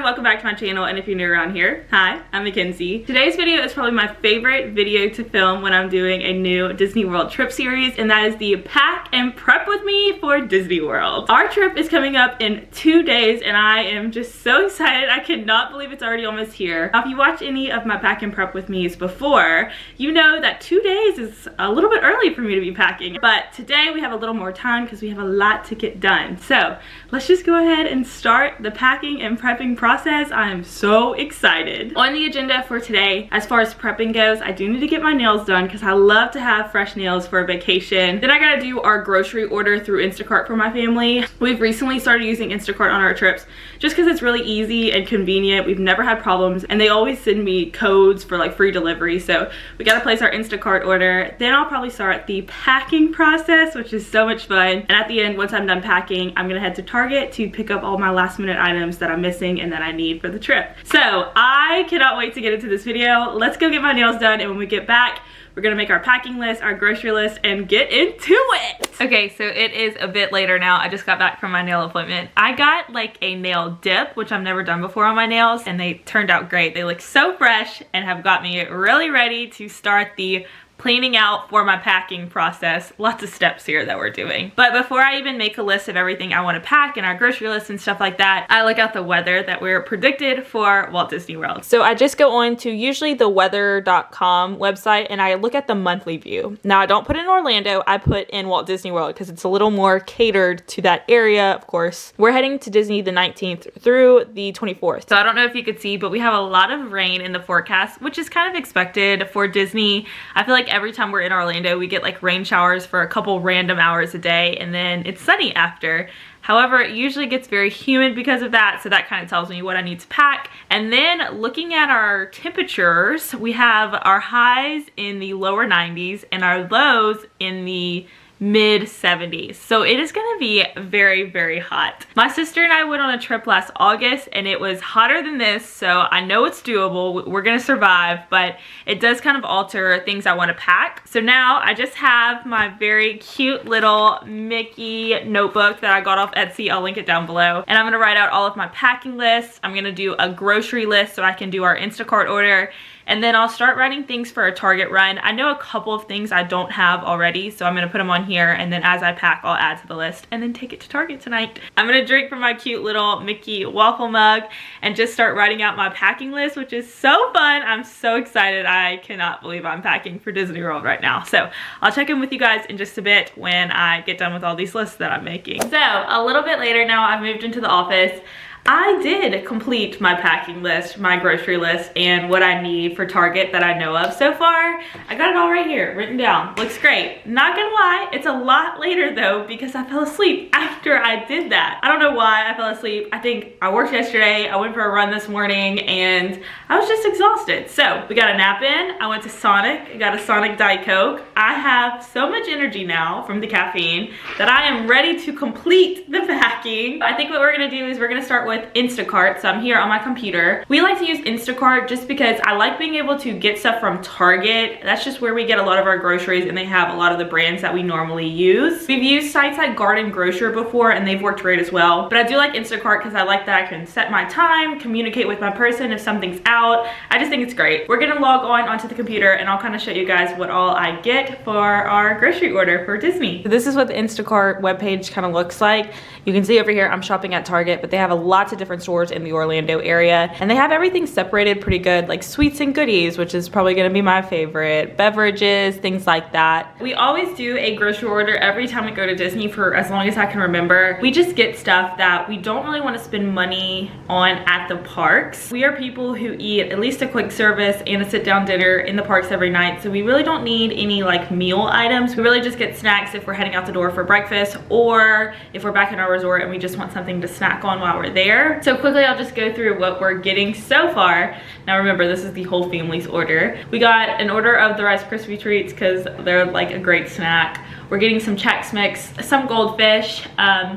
everyone, welcome back to my channel, and if you're new around here, hi, I'm Mackenzie. Today's video is probably my favorite video to film when I'm doing a new Disney World trip series, and that is the pack and prep with me for Disney World. Our trip is coming up in 2 days, and I am just so excited. I cannot believe it's already almost here. Now, if you watch any of my pack and prep with me's before, you know that 2 days is a little bit early for me to be packing, but today we have a little more time because we have a lot to get done. So let's just go ahead and start the packing and prepping process. I am so excited. On the agenda for today, as far as prepping goes, I do need to get my nails done because I love to have fresh nails for a vacation. Then I gotta do our grocery order through Instacart for my family. We've recently started using Instacart on our trips just because it's really easy and convenient. We've never had problems, and they always send me codes for like free delivery. So we gotta place our Instacart order. Then I'll probably start the packing process, which is so much fun. And at the end, once I'm done packing, I'm gonna head to Target to pick up all my last minute items that I'm missing and that I need for the trip. So I cannot wait to get into this video. Let's go get my nails done, and when we get back, we're gonna make our packing list, our grocery list, and get into it. Okay, so it is a bit later now. I just got back from my nail appointment. I got like a nail dip, which I've never done before on my nails, and they turned out great. They look so fresh and have got me really ready to start the planning out for my packing process. Lots of steps here that we're doing. But before I even make a list of everything I want to pack and our grocery list and stuff like that, I look at the weather that we're predicted for Walt Disney World. So I just go on to usually the weather.com website and I look at the monthly view. Now I don't put in Orlando, I put in Walt Disney World because it's a little more catered to that area, of course. We're heading to Disney the 19th through the 24th. So I don't know if you could see, but we have a lot of rain in the forecast, which is kind of expected for Disney. I feel like every time we're in Orlando, we get like rain showers for a couple random hours a day, and then it's sunny after. However, it usually gets very humid because of that, so that kind of tells me what I need to pack. And then looking at our temperatures, we have our highs in the lower 90s and our lows in the mid 70s. So it is gonna be very, very hot. My sister and I went on a trip last August and it was hotter than this, so I know it's doable. We're gonna survive, but it does kind of alter things I wanna pack. So now I just have my very cute little Mickey notebook that I got off Etsy. I'll link it down below. And I'm gonna write out all of my packing lists. I'm gonna do a grocery list so I can do our Instacart order. And then I'll start writing things for a Target run. I know a couple of things I don't have already, so I'm gonna put them on here, and then as I pack, I'll add to the list and then take it to Target tonight. I'm gonna drink from my cute little Mickey waffle mug and just start writing out my packing list, which is so fun. I'm so excited. I cannot believe I'm packing for Disney World right now. So I'll check in with you guys in just a bit when I get done with all these lists that I'm making. So a little bit later now, I've moved into the office. I did complete my packing list, my grocery list, and what I need for Target that I know of so far. I got it all right here, written down. Looks great. Not gonna lie, it's a lot later though because I fell asleep after I did that. I don't know why I fell asleep. I think I worked yesterday, I went for a run this morning, and I was just exhausted. So we got a nap in, I went to Sonic, I got a Sonic Diet Coke. I have so much energy now from the caffeine that I am ready to complete the packing. I think what we're gonna do is we're gonna start with Instacart. So I'm here on my computer. We like to use Instacart just because I like being able to get stuff from Target. That's just where we get a lot of our groceries, and they have a lot of the brands that we normally use. We've used sites like Garden Grocer before, and they've worked great as well. But I do like Instacart because I like that I can set my time, communicate with my person if something's out. I just think it's great. We're gonna log on onto the computer, and I'll kind of show you guys what all I get for our grocery order for Disney. So this is what the Instacart webpage kind of looks like. You can see over here I'm shopping at Target, but they have lots of different stores in the Orlando area, and they have everything separated pretty good, like sweets and goodies, which is probably gonna be my favorite, beverages, things like that. We always do a grocery order every time we go to Disney for as long as I can remember. We just get stuff that we don't really want to spend money on at the parks. We are people who eat at least a quick service and a sit-down dinner in the parks every night, so we really don't need any like meal items. We really just get snacks if we're heading out the door for breakfast, or if we're back in our resort and we just want something to snack on while we're there. So quickly, I'll just go through what we're getting so far. Now remember, this is the whole family's order. We got an order of the Rice Krispie treats because they're like a great snack. We're getting some Chex Mix, some goldfish.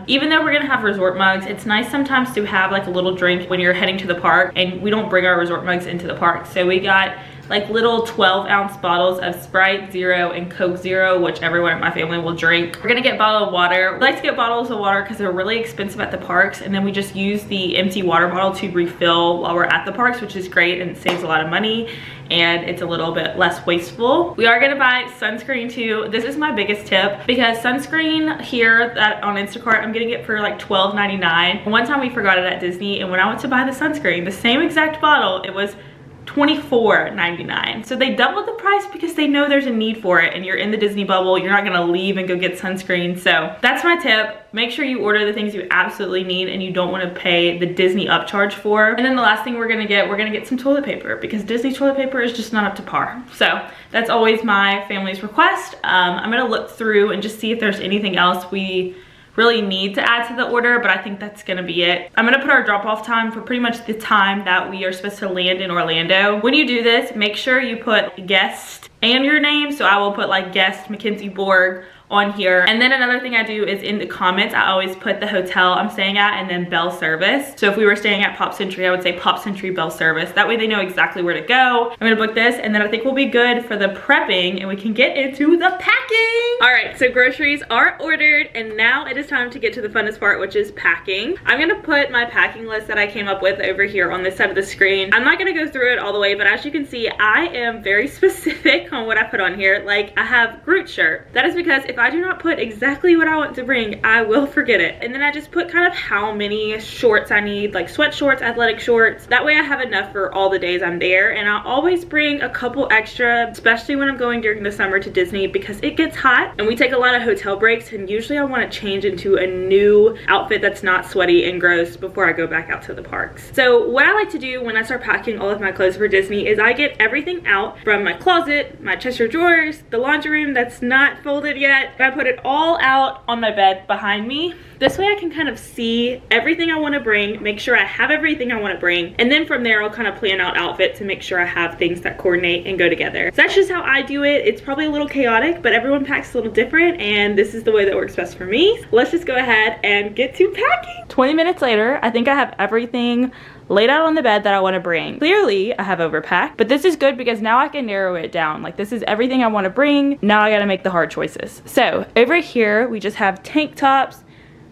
Even though we're gonna have resort mugs, it's nice sometimes to have like a little drink when you're heading to the park, and we don't bring our resort mugs into the park. So we got like little 12-ounce bottles of Sprite Zero and Coke Zero, which everyone in my family will drink. We're gonna get bottled water. We like to get bottles of water because they're really expensive at the parks, and then we just use the empty water bottle to refill while we're at the parks, which is great and it saves a lot of money and it's a little bit less wasteful. We are gonna buy sunscreen too. This is my biggest tip because sunscreen here that on Instacart, I'm getting it for like $12.99. One time we forgot it at Disney, and when I went to buy the sunscreen, the same exact bottle, it was $24.99. So they doubled the price because they know there's a need for it, and you're in the Disney bubble, you're not gonna leave and go get sunscreen. So that's my tip. Make sure you order the things you absolutely need and you don't want to pay the Disney upcharge for. And then the last thing we're gonna get some toilet paper because Disney toilet paper is just not up to par. So that's always my family's request. I'm gonna look through and just see if there's anything else we really need to add to the order, but I think that's gonna be it. I'm gonna put our drop-off time for pretty much the time that we are supposed to land in Orlando. When you do this, make sure you put guest and your name. So I will put like guest Mackenzie Borg on here. And then another thing I do is in the comments, I always put the hotel I'm staying at and then Bell Service. So if we were staying at Pop Century, I would say Pop Century Bell Service. That way they know exactly where to go. I'm gonna book this, and then I think we'll be good for the prepping and we can get into the packing. All right, so groceries are ordered, and now it is time to get to the funnest part, which is packing. I'm gonna put my packing list that I came up with over here on this side of the screen. I'm not gonna go through it all the way, but as you can see, I am very specific on what I put on here. Like, I have Groot shirt. That is because if I do not put exactly what I want to bring, I will forget it. And then I just put kind of how many shorts I need, like sweat shorts, athletic shorts. That way I have enough for all the days I'm there. And I'll always bring a couple extra, especially when I'm going during the summer to Disney, because it gets hot and we take a lot of hotel breaks, and usually I want to change into a new outfit that's not sweaty and gross before I go back out to the parks. So what I like to do when I start packing all of my clothes for Disney is I get everything out from my closet, my chest of drawers, the laundry room that's not folded yet. I put it all out on my bed behind me. This way I can kind of see everything I want to bring, make sure I have everything I want to bring, and then from there I'll kind of plan out outfits to make sure I have things that coordinate and go together. So that's just how I do it. It's probably a little chaotic, but everyone packs a little different, and this is the way that works best for me. Let's just go ahead and get to packing. 20 minutes later, I think I have everything laid out on the bed that I want to bring. Clearly, I have overpacked, but this is good because now I can narrow it down. Like, this is everything I want to bring. Now I got to make the hard choices. So over here, we just have tank tops,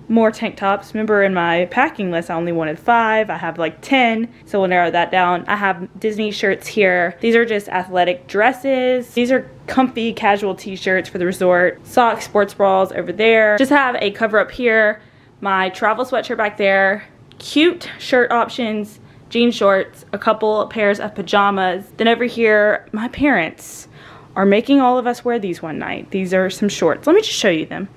more tank tops. Remember in my packing list, I only wanted 5. I have like 10, so we'll narrow that down. I have Disney shirts here. These are just athletic dresses. These are comfy casual t-shirts for the resort. Socks, sports bras over there. Just have a cover up here. My travel sweatshirt back there. Cute shirt options, jean shorts, a couple pairs of pajamas. Then over here, my parents are making all of us wear these one night. These are some shorts. Let me just show you them.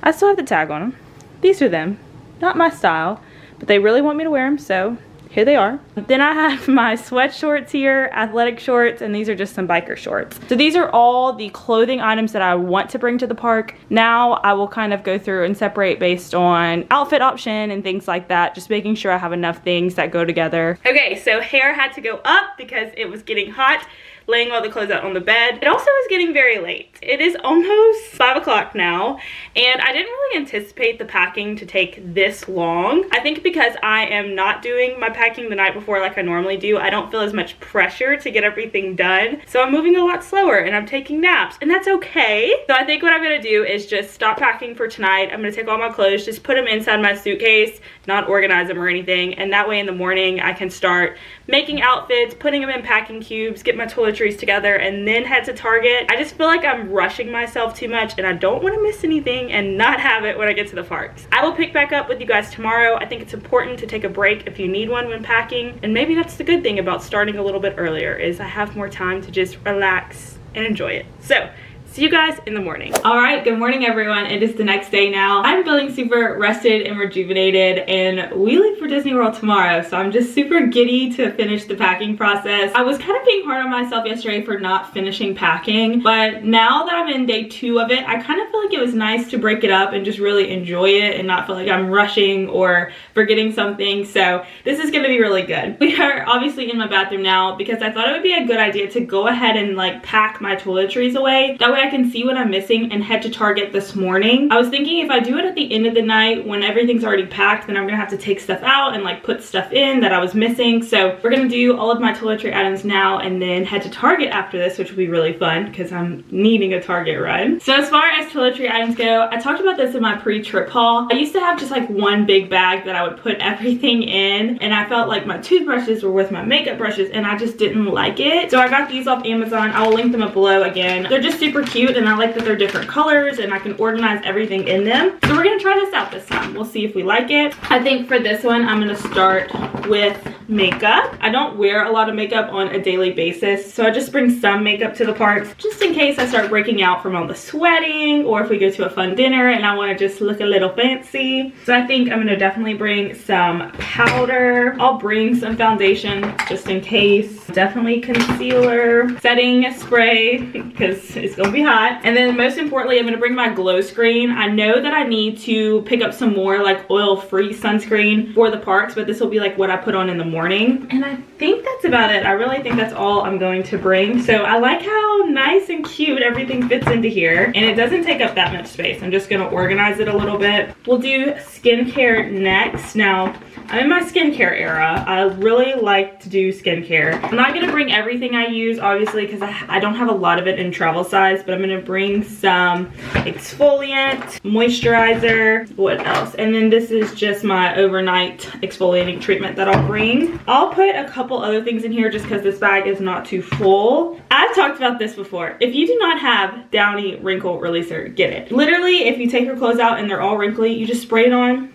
I still have the tag on them. These are them. Not my style, but they really want me to wear them, so here they are. Then I have my sweat shorts here, athletic shorts, and these are just some biker shorts. So these are all the clothing items that I want to bring to the park. Now I will kind of go through and separate based on outfit option and things like that, just making sure I have enough things that go together. Okay, so hair had to go up because it was getting hot, laying all the clothes out on the bed. It also is getting very late. It is almost 5 o'clock now, and I didn't really anticipate the packing to take this long. I think because I am not doing my packing the night before like I normally do, I don't feel as much pressure to get everything done. So I'm moving a lot slower and I'm taking naps, and that's okay. So I think what I'm gonna do is just stop packing for tonight. I'm gonna take all my clothes, just put them inside my suitcase, not organize them or anything, and that way in the morning I can start making outfits, putting them in packing cubes, get my toiletries together, and then head to Target. I just feel like I'm rushing myself too much, and I don't want to miss anything and not have it when I get to the parks. I will pick back up with you guys tomorrow. I think it's important to take a break if you need one when packing, and maybe that's the good thing about starting a little bit earlier, is I have more time to just relax and enjoy it. So see you guys in the morning. All right, good morning everyone. It is the next day now. I'm feeling super rested and rejuvenated, and we leave for Disney World tomorrow, so I'm just super giddy to finish the packing process. I was kind of being hard on myself yesterday for not finishing packing, but now that I'm in day 2 of it, I kind of feel like it was nice to break it up and just really enjoy it and not feel like I'm rushing or forgetting something. So this is gonna be really good. We are obviously in my bathroom now because I thought it would be a good idea to go ahead and like pack my toiletries away. That way I can see what I'm missing and head to Target this morning. I was thinking if I do it at the end of the night when everything's already packed, then I'm gonna have to take stuff out and like put stuff in that I was missing. So we're gonna do all of my toiletry items now and then head to Target after this, which will be really fun because I'm needing a Target run. So as far as toiletry items go, I talked about this in my pre-trip haul. I used to have just like one big bag that I would put everything in, and I felt like my toothbrushes were with my makeup brushes and I just didn't like it. So I got these off Amazon. I will link them up below again. They're just super cute and I like that they're different colors and I can organize everything in them. So we're gonna try this out this time. We'll see if we like it. I think for this one, I'm gonna start with makeup. I don't wear a lot of makeup on a daily basis, so I just bring some makeup to the parks just in case I start breaking out from all the sweating, or if we go to a fun dinner and I want to just look a little fancy. So I think I'm gonna definitely bring some powder. I'll bring some foundation just in case. Definitely concealer, setting spray because it's gonna be hot. And then most importantly, I'm gonna bring my glow screen. I know that I need to pick up some more like oil-free sunscreen for the parks, but this will be like what I put on in the morning. And I think that's about it. I really think that's all I'm going to bring. So I like how nice and cute everything fits into here, and it doesn't take up that much space. I'm just gonna organize it a little bit. We'll do skincare next. Now, I'm in my skincare era. I really like to do skincare. I'm not gonna bring everything I use, obviously, because I don't have a lot of it in travel size, but I'm gonna bring some exfoliant, moisturizer, what else? And then this is just my overnight exfoliating treatment that I'll bring. I'll put a couple other things in here just because this bag is not too full. I've talked about this before. If you do not have Downy Wrinkle Releaser, get it. Literally, if you take your clothes out and they're all wrinkly, you just spray it on,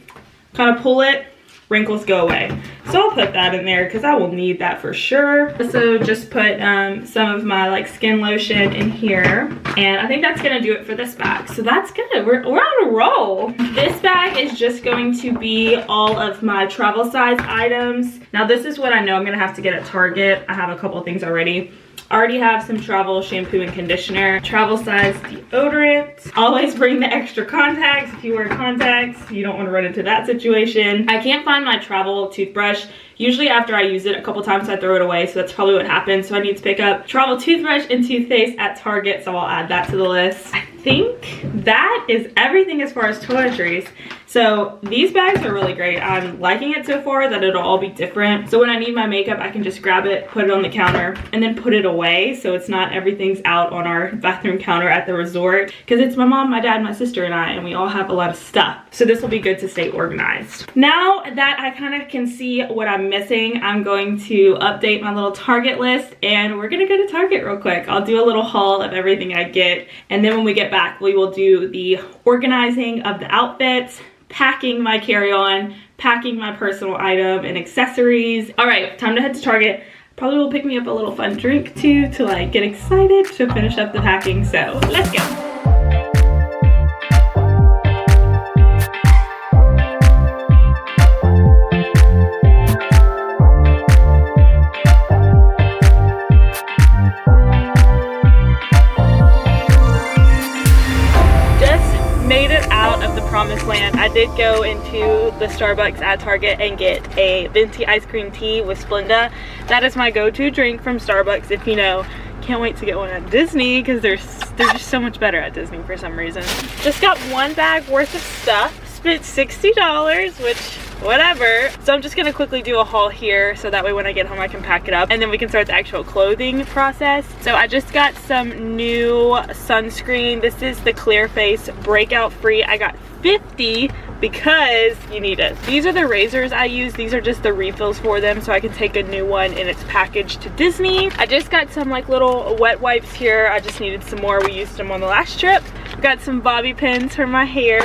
kind of pull it, wrinkles go away. So I'll put that in there because I will need that for sure. So just put some of my like skin lotion in here, and I think that's gonna do it for this bag. So that's good. We're on a roll. This bag is just going to be all of my travel size items. Now this is what I know I'm gonna have to get at Target. I have a couple things already. I already have some travel shampoo and conditioner, travel size deodorant. Always bring the extra contacts. If you wear contacts, you don't want to run into that situation. I can't find my travel toothbrush. Usually after I use it a couple times, I throw it away, so that's probably what happens. So I need to pick up travel toothbrush and toothpaste at Target, so I'll add that to the list. I think that is everything as far as toiletries. So these bags are really great. I'm liking it so far that it'll all be different. So when I need my makeup, I can just grab it, put it on the counter, and then put it away. So it's not everything's out on our bathroom counter at the resort. Because it's my mom, my dad, my sister, and I, and we all have a lot of stuff. So this will be good to stay organized. Now that I kind of can see what I'm missing, I'm going to update my little Target list, and we're gonna go to Target real quick. I'll do a little haul of everything I get, and then when we get back, we will do the organizing of the outfits, packing my carry-on, packing my personal item and accessories. All right, time to head to Target. Probably will pick me up a little fun drink too to like get excited to finish up the packing. So let's go. Promised land. I did go into the Starbucks at Target and get a venti ice cream tea with Splenda. That is my go-to drink from Starbucks, if you know. Can't wait to get one at Disney because they're just so much better at Disney for some reason. Just got one bag worth of stuff. Spent $60, which whatever. So I'm just gonna quickly do a haul here so that way when I get home I can pack it up and then we can start the actual clothing process. So I just got some new sunscreen. This is the Clear Face Breakout Free. I got 50 because you need it. These are the razors I use. These are just the refills for them so I can take a new one in its package to Disney. I just got some like little wet wipes here. I just needed some more. We used them on the last trip. Got some bobby pins for my hair.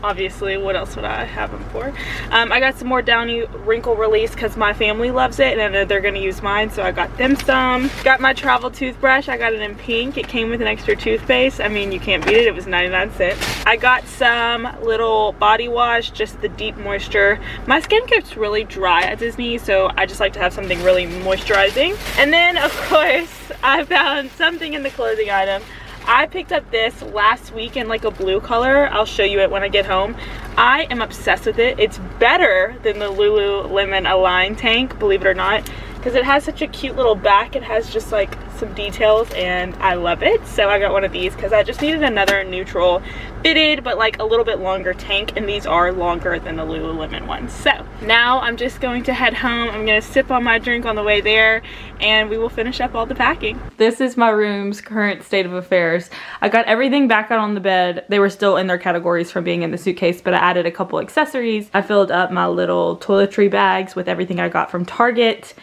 Obviously, what else would I have them for? I got some more Downy Wrinkle Release because my family loves it and I know they're gonna use mine, so I got them some. Got my travel toothbrush. I got it in pink. It came with an extra toothpaste. I mean, you can't beat it. It was 99 cents. I got some little body wash, just the deep moisture. My skin gets really dry at Disney, so I just like to have something really moisturizing. And then, of course, I found something in the clothing item. I picked up this last week in like a blue color. I'll show you it when I get home. I am obsessed with it. It's better than the Lululemon Align tank, believe it or not. because it has such a cute little back. It has just like some details and I love it. So I got one of these because I just needed another neutral fitted but like a little bit longer tank, and these are longer than the Lululemon ones. So now I'm just going to head home. I'm gonna sip on my drink on the way there and we will finish up all the packing. This is my room's current state of affairs. I got everything back out on the bed. They were still in their categories from being in the suitcase, but I added a couple accessories. I filled up my little toiletry bags with everything I got from Target.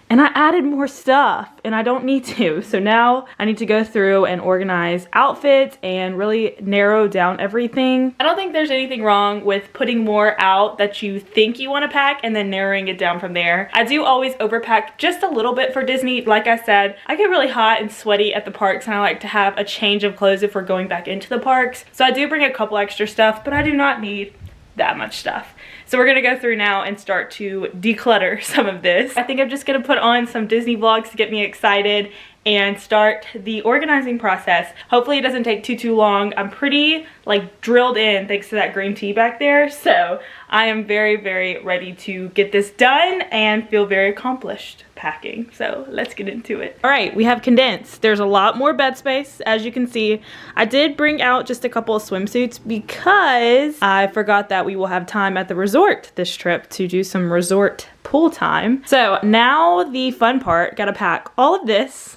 And I added more stuff and I don't need to. So now I need to go through and organize outfits and really narrow down everything. I don't think there's anything wrong with putting more out that you think you want to pack and then narrowing it down from there. I do always overpack just a little bit for Disney. Like I said, I get really hot and sweaty at the parks and I like to have a change of clothes if we're going back into the parks. So I do bring a couple extra stuff, but I do not need that much stuff. So we're gonna go through now and start to declutter some of this. I think I'm just gonna put on some Disney vlogs to get me excited and start the organizing process. Hopefully it doesn't take too long. I'm pretty like drilled in thanks to that green tea back there. So I am very, very ready to get this done and feel very accomplished packing. So let's get into it. All right, we have condensed. There's a lot more bed space, as you can see. I did bring out just a couple of swimsuits because I forgot that we will have time at the resort this trip to do some resort pool time. So now the fun part, gotta pack all of this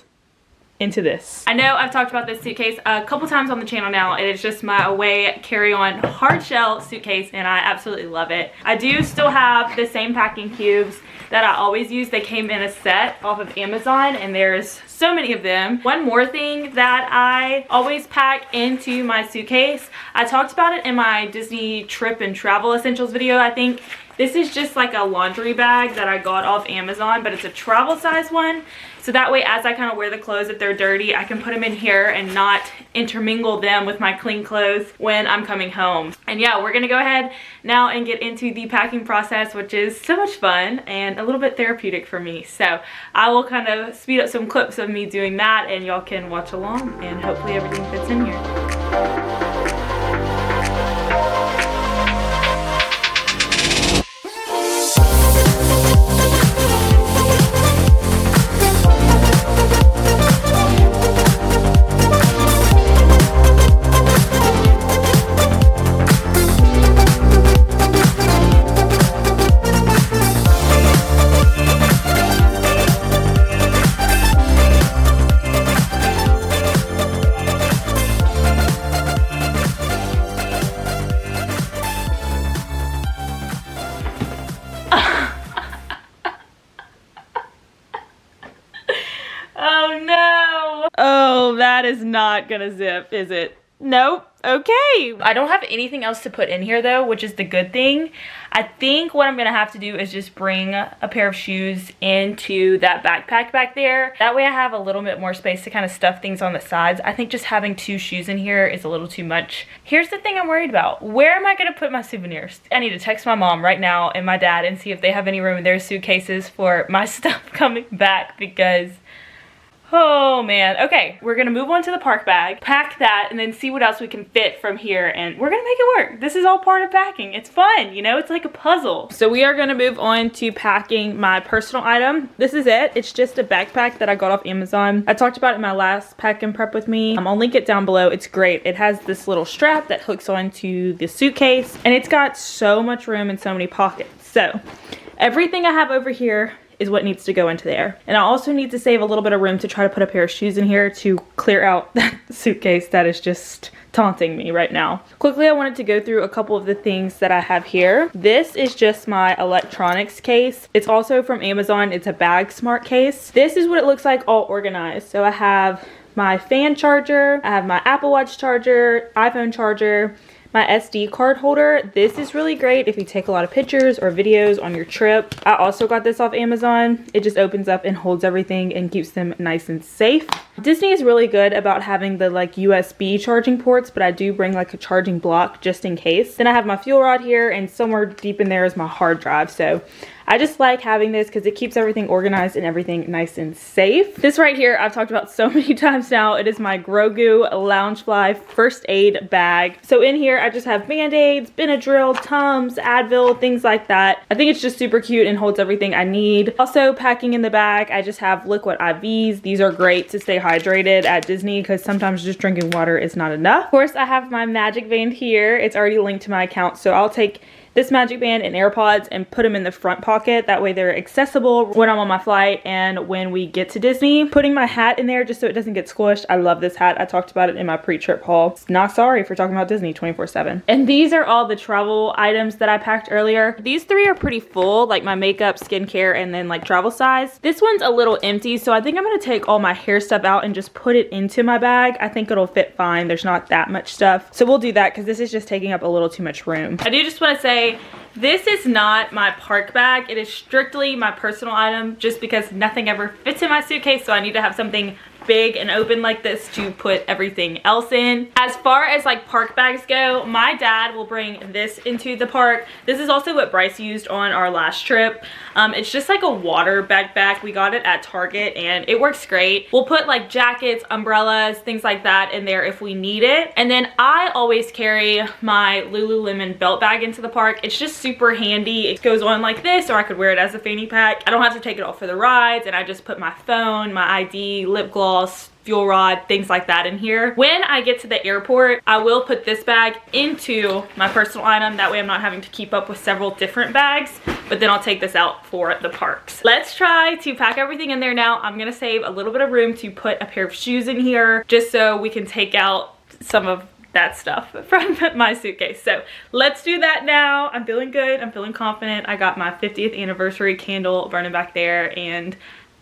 into this. I know I've talked about this suitcase a couple times on the channel now. It is just my away carry-on hard shell suitcase and I absolutely love it. I do still have the same packing cubes that I always use. They came in a set off of Amazon and there's so many of them. One more thing that I always pack into my suitcase, I talked about it in my Disney trip and travel essentials video, I think. This is just like a laundry bag that I got off Amazon, but it's a travel size one. So that way, as I kind of wear the clothes, if they're dirty, I can put them in here and not intermingle them with my clean clothes when I'm coming home. And yeah, we're gonna go ahead now and get into the packing process, which is so much fun and a little bit therapeutic for me. So I will kind of speed up some clips of me doing that and y'all can watch along and hopefully everything fits in here. Oh, that is not gonna zip, is it? Nope. Okay. I don't have anything else to put in here though, which is the good thing. I think what I'm gonna have to do is just bring a pair of shoes into that backpack back there. That way I have a little bit more space to kind of stuff things on the sides. I think just having 2 shoes in here is a little too much. Here's the thing I'm worried about. Where am I gonna put my souvenirs? I need to text my mom right now and my dad and see if they have any room in their suitcases for my stuff coming back because oh man. Okay, we're gonna move on to the park bag, pack that, and then see what else we can fit from here, and we're gonna make it work. This is all part of packing. It's fun, you know? It's like a puzzle. So we are gonna move on to packing my personal item. This is it. It's just a backpack that I got off Amazon. I talked about it in my last pack and prep with me. I'll link it down below. It's great. It has this little strap that hooks onto the suitcase, and it's got so much room and so many pockets. So everything I have over here is what needs to go into there. And I also need to save a little bit of room to try to put a pair of shoes in here to clear out that suitcase that is just taunting me right now. Quickly, I wanted to go through a couple of the things that I have here. This is just my electronics case. It's also from Amazon. It's a bag smart case. This is what it looks like all organized. So I have my fan charger, I have my Apple Watch charger, iPhone charger, my SD card holder. This is really great if you take a lot of pictures or videos on your trip. I also got this off Amazon. It just opens up and holds everything and keeps them nice and safe. Disney is really good about having the like USB charging ports, but I do bring like a charging block just in case. Then I have my fuel rod here, and somewhere deep in there is my hard drive. So I just like having this because it keeps everything organized and everything nice and safe. This right here I've talked about so many times now. It is my Grogu Loungefly first aid bag. So in here I just have Band-Aids, Benadryl, Tums, Advil, things like that. I think it's just super cute and holds everything I need. Also packing in the bag, I just have liquid IVs. These are great to stay hydrated at Disney because sometimes just drinking water is not enough. Of course, I have my Magic Band here. It's already linked to my account, so I'll take this Magic Band and AirPods and put them in the front pocket. That way they're accessible when I'm on my flight and when we get to Disney. Putting my hat in there just so it doesn't get squished. I love this hat. I talked about it in my pre-trip haul. Not sorry for talking about Disney 24/7. And these are all the travel items that I packed earlier. These three are pretty full, like my makeup, skincare, and then like travel size. This one's a little empty, so I think I'm gonna take all my hair stuff out and just put it into my bag. I think it'll fit fine. There's not that much stuff. So we'll do that because this is just taking up a little too much room. I do just want to say, this is not my park bag. It is strictly my personal item just because nothing ever fits in my suitcase, so I need to have something big and open like this to put everything else in. As far as like park bags go, my dad will bring this into the park. This is also what Bryce used on our last trip. It's just like a water backpack. We got it at Target and it works great. We'll put like jackets, umbrellas, things like that in there if we need it. And then I always carry my Lululemon belt bag into the park. It's just super handy. It goes on like this, or I could wear it as a fanny pack. I don't have to take it off for the rides, and I just put my phone, my ID, lip gloss, fuel rod, things like that in here. When I get to the airport, I will put this bag into my personal item. That way I'm not having to keep up with several different bags, but then I'll take this out for the parks. Let's try to pack everything in there now. I'm gonna save a little bit of room to put a pair of shoes in here just so we can take out some of that stuff from my suitcase. So let's do that now. I'm feeling good. I'm feeling confident. I got my 50th anniversary candle burning back there, and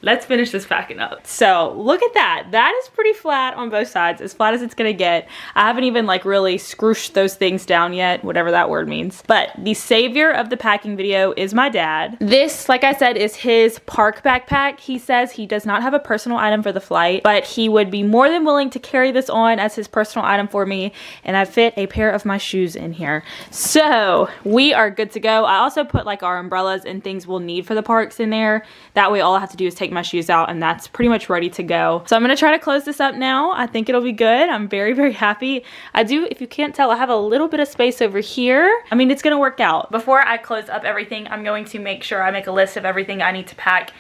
let's finish this packing up. So look at that. That is pretty flat on both sides, as flat as it's gonna get. I haven't even like really scrooshed those things down yet, whatever that word means. But the savior of the packing video is my dad. This, like I said, is his park backpack. He says he does not have a personal item for the flight, but he would be more than willing to carry this on as his personal item for me. And I fit a pair of my shoes in here. So we are good to go. I also put like our umbrellas and things we'll need for the parks in there. That way all I have to do is take my shoes out and that's pretty much ready to go. So I'm gonna try to close this up now. I think it'll be good. I'm very, very happy. I do, if you can't tell, I have a little bit of space over here. I mean, it's gonna work out. Before I close up everything, I'm going to make sure I make a list of everything I need to pack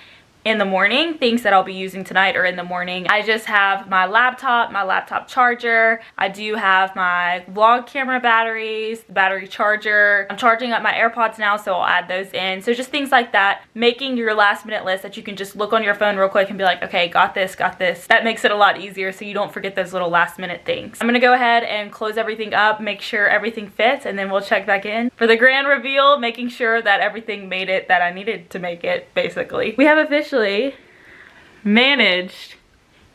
in the morning, things that I'll be using tonight or in the morning. I just have my laptop charger. I do have my vlog camera batteries, the battery charger. I'm charging up my AirPods now, so I'll add those in. So just things like that, making your last minute list that you can just look on your phone real quick and be like, okay, got this, got this. That makes it a lot easier so you don't forget those little last minute things. I'm gonna go ahead and close everything up, make sure everything fits, and then we'll check back in for the grand reveal, making sure that everything made it that I needed to make it, basically. We have officially managed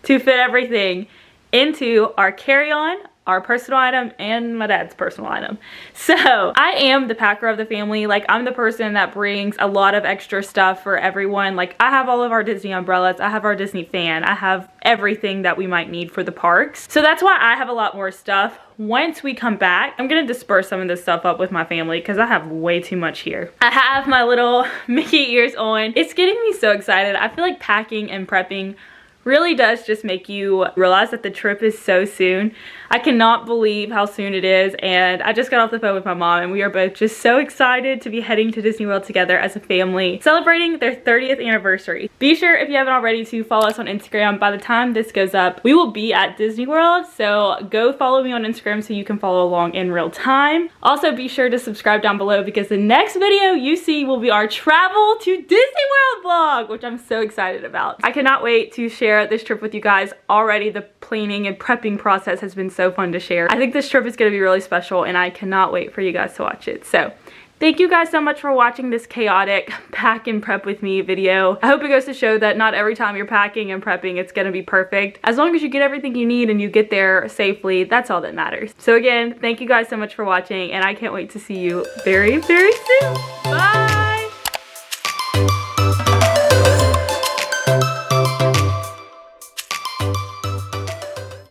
to fit everything into our carry-on, our personal item, and my dad's personal item. So I am the packer of the family. Like, I'm the person that brings a lot of extra stuff for everyone. Like, I have all of our Disney umbrellas, I have our Disney fan, I have everything that we might need for the parks. So that's why I have a lot more stuff. Once we come back, I'm gonna disperse some of this stuff up with my family because I have way too much here. I have my little Mickey ears on. It's getting me so excited. I feel like packing and prepping really does just make you realize that the trip is so soon. I cannot believe how soon it is, and I just got off the phone with my mom and we are both just so excited to be heading to Disney World together as a family, celebrating their 30th anniversary. Be sure, if you haven't already, to follow us on Instagram. By the time this goes up, we will be at Disney World, so go follow me on Instagram so you can follow along in real time. Also, be sure to subscribe down below because the next video you see will be our travel to Disney World vlog, which I'm so excited about. I cannot wait to share this trip with you guys. Already the planning and prepping process has been so fun to share. I think this trip is going to be really special and I cannot wait for you guys to watch it. So thank you guys so much for watching this chaotic pack and prep with me video. I hope it goes to show that not every time you're packing and prepping it's going to be perfect. As long as you get everything you need and you get there safely, that's all that matters. So again, thank you guys so much for watching and I can't wait to see you very, very soon. Bye!